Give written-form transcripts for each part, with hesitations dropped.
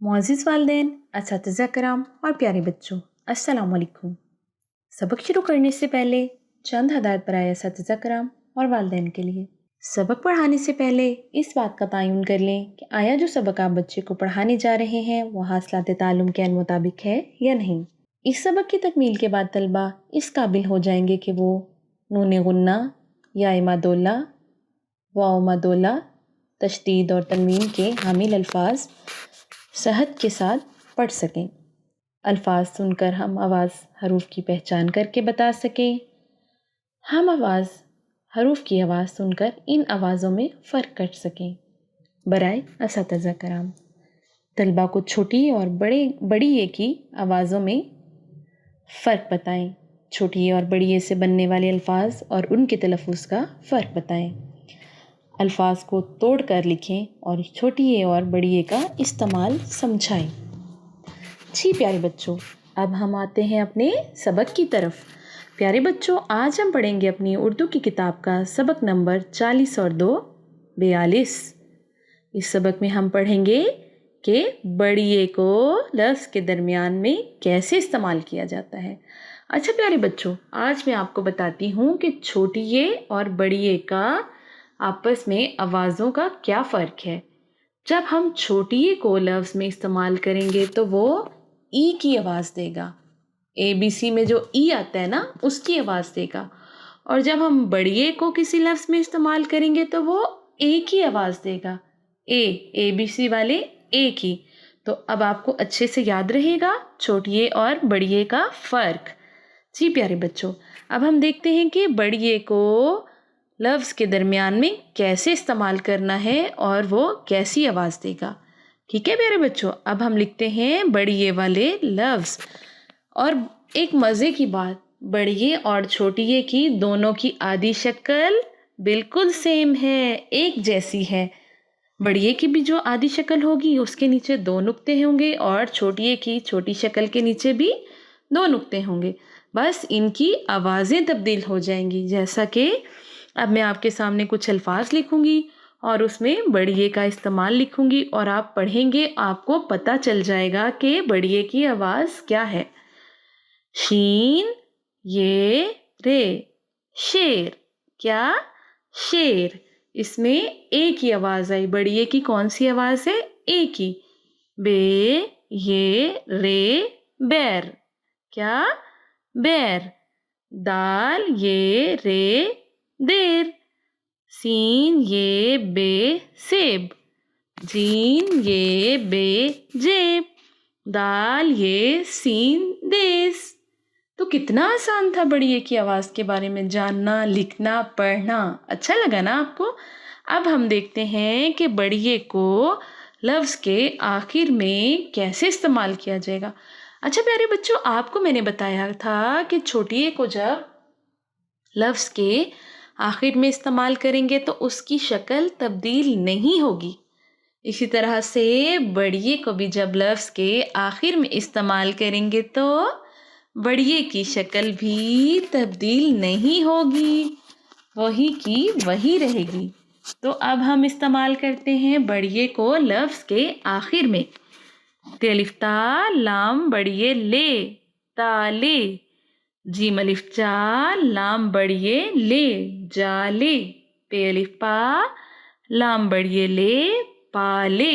मुअज़्ज़िज़ वालिदैन, असातिज़ा कराम और प्यारे बच्चों, अस्सलाम वालेकुम। सबक शुरू करने से पहले चंद हदायत बराए असातिज़ा कराम और वालिदैन के लिए। सबक पढ़ाने से पहले इस बात का तयन कर लें कि आया जो सबक आप बच्चे को पढ़ाने जा रहे हैं वो हासिलात ताल्लुम के मुताबिक है या नहीं। इस सबक की तकमील के बाद तलबा इस काबिल हो जाएंगे कि वो नून गुन्ना, या मादोला, वाव मादोला, तशदीद और तनवीन के हामिल अल्फाज सहत के साथ पढ़ सकें। अल्फाज सुनकर हम आवाज़ हरूफ की पहचान करके बता सकें। हम आवाज़ हरूफ की आवाज़ सुनकर इन आवाज़ों में फ़र्क कर सकें। बराए असातिज़ा कराम, तलबा को छोटी और बड़ी ए की आवाज़ों में फ़र्क बताएं। छोटी ए और बड़ी ए से बनने वाले अल्फाज और उनके तलफ़ुज़ का फ़र्क बताएं। अल्फाज को तोड़ कर लिखें और छोटी ए और बड़ी ए का इस्तेमाल समझाएं। जी प्यारे बच्चों, अब हम आते हैं अपने सबक की तरफ। प्यारे बच्चों, आज हम पढ़ेंगे अपनी उर्दू की किताब का सबक नंबर 40 और 2 42। इस सबक में हम पढ़ेंगे कि बड़ी ए को लफ्ज़ के दरमियान में कैसे इस्तेमाल किया जाता है। अच्छा प्यारे बच्चों, आज मैं आपको बताती हूँ कि छोटी ए और बड़ी ए का आपस में आवाज़ों का क्या फ़र्क है। जब हम छोटी ए को लफ्ज़ में इस्तेमाल करेंगे तो वो ई की आवाज़ देगा। ABC में जो ई आता है ना, उसकी आवाज़ देगा। और जब हम बड़ी ए को किसी लफ्ज़ में इस्तेमाल करेंगे तो वो ए की आवाज़ देगा। ABC वाले ए की। तो अब आपको अच्छे से याद रहेगा छोटी ए और बड़ी ए का फ़र्क। जी प्यारे बच्चों, अब हम देखते हैं कि बड़ी ए को लफ्ज़ के दरमियान में कैसे इस्तेमाल करना है और वो कैसी आवाज़ देगा। ठीक है प्यारे बच्चों, अब हम लिखते हैं बड़ी ए वाले लफ्ज़। और एक मज़े की बात, बड़ी ए और छोटी ए की दोनों की आदि शक्ल बिल्कुल सेम है, एक जैसी है। बड़ी ए की भी जो आदि शक्ल होगी उसके नीचे 2 नुक्ते होंगे और छोटी ए की छोटी शक्ल के नीचे भी 2 नुक्ते होंगे। बस इनकी आवाज़ें तब्दील हो जाएंगी। जैसा कि अब मैं आपके सामने कुछ अल्फाज लिखूंगी और उसमें बड़ी ए का इस्तेमाल लिखूंगी और आप पढ़ेंगे, आपको पता चल जाएगा कि बड़ी ए की आवाज़ क्या है। शीन ये रे, शेर। क्या? शेर। इसमें ए की आवाज़ आई। बड़ी ए की कौन सी आवाज़ है? ए की। बे ये रे, बैर। क्या? बैर। दाल ये रे, देर। सीन ये बे, सेब। जीन ये बे, जेब। दाल ये सीन, देस। तो कितना आसान था बड़ी ए की आवाज़ के बारे में जानना, लिखना, पढ़ना। अच्छा लगा ना आपको? अब हम देखते हैं कि बड़ी ए को लफ्ज़ के आखिर में कैसे इस्तेमाल किया जाएगा। अच्छा प्यारे बच्चों, आपको मैंने बताया था कि छोटी ए को जब लफ्ज़ के आखिर में इस्तेमाल करेंगे तो उसकी शक्ल तब्दील नहीं होगी। इसी तरह से बड़ी ए को भी जब लफ्ज़ के आखिर में इस्तेमाल करेंगे तो बड़ी ए की शक्ल भी तब्दील नहीं होगी, वही की वही रहेगी। तो अब हम इस्तेमाल करते हैं बड़ी ए को लफ्ज़ के आखिर में। तेलिफ ता लाम बड़ी ए ले, ताले। जीम अलिफ जा लाम बड़ी ए ले, जाले। पे अलिफ पा लाम बड़ी ए ले, पाले।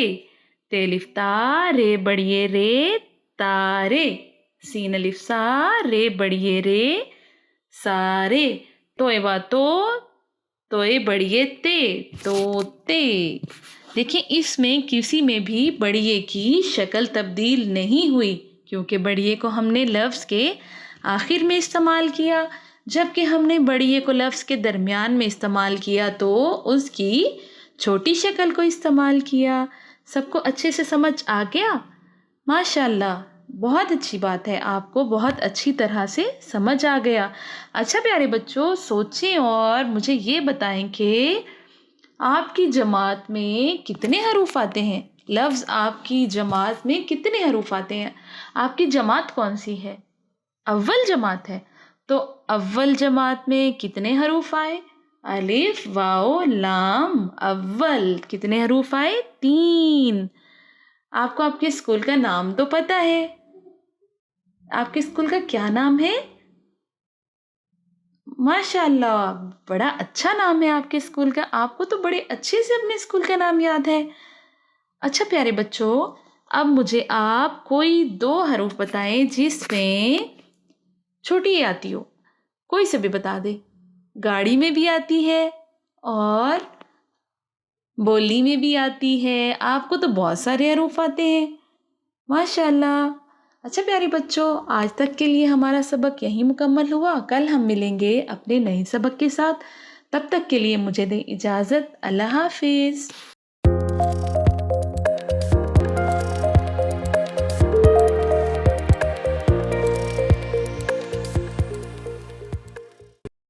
तेलिफ ता रे बड़ी ए रे, तारे। सीन अलिफ सा रे बड़ी ए रे, सारे। तोए वा तोए बड़ी ए ते, तोते। देखिए, इसमें किसी में भी बड़ी ए की शक्ल तब्दील नहीं हुई क्योंकि बड़ी ए को हमने लफ्ज़ के आखिर में इस्तेमाल किया, जबकि हमने बड़ी ए को लफ्ज़ के दरमियान में इस्तेमाल किया तो उसकी छोटी शक्ल को इस्तेमाल किया। सबको अच्छे से समझ आ गया? माशाल्लाह, बहुत अच्छी बात है, आपको बहुत अच्छी तरह से समझ आ गया। अच्छा प्यारे बच्चों, सोचें और मुझे ये बताएं कि आपकी जमात में कितने हरूफ आते हैं। लफ्ज़ आपकी जमात में कितने हरूफ आते हैं? आपकी जमात कौन सी है? اول جماعت ہے تو اول جماعت میں کتنے حروف آئے؟ الف واو لام. اول کتنے حروف آئے؟ 3. آپ کو آپ کے اسکول کا نام تو پتہ ہے. آپ کے اسکول کا کیا نام ہے؟ ماشاء اللہ بڑا اچھا نام ہے آپ کے اسکول کا. آپ کو تو بڑے اچھے سے اپنے اسکول کا نام یاد ہے. اچھا پیارے بچوں، اب مجھے آپ کوئی 2 حروف بتائیں جس میں چھوٹی آتی ہو. کوئی سے بھی بتا دے. گاڑی میں بھی آتی ہے اور بولی میں بھی آتی ہے. آپ کو تو بہت سارے حروف آتے ہیں ماشاء اللہ. اچھا پیارے بچوں، آج تک کے لیے ہمارا سبق یہیں مکمل ہوا. کل ہم ملیں گے اپنے نئے سبق کے ساتھ. تب تک کے لیے مجھے دیں اجازت. اللہ حافظ.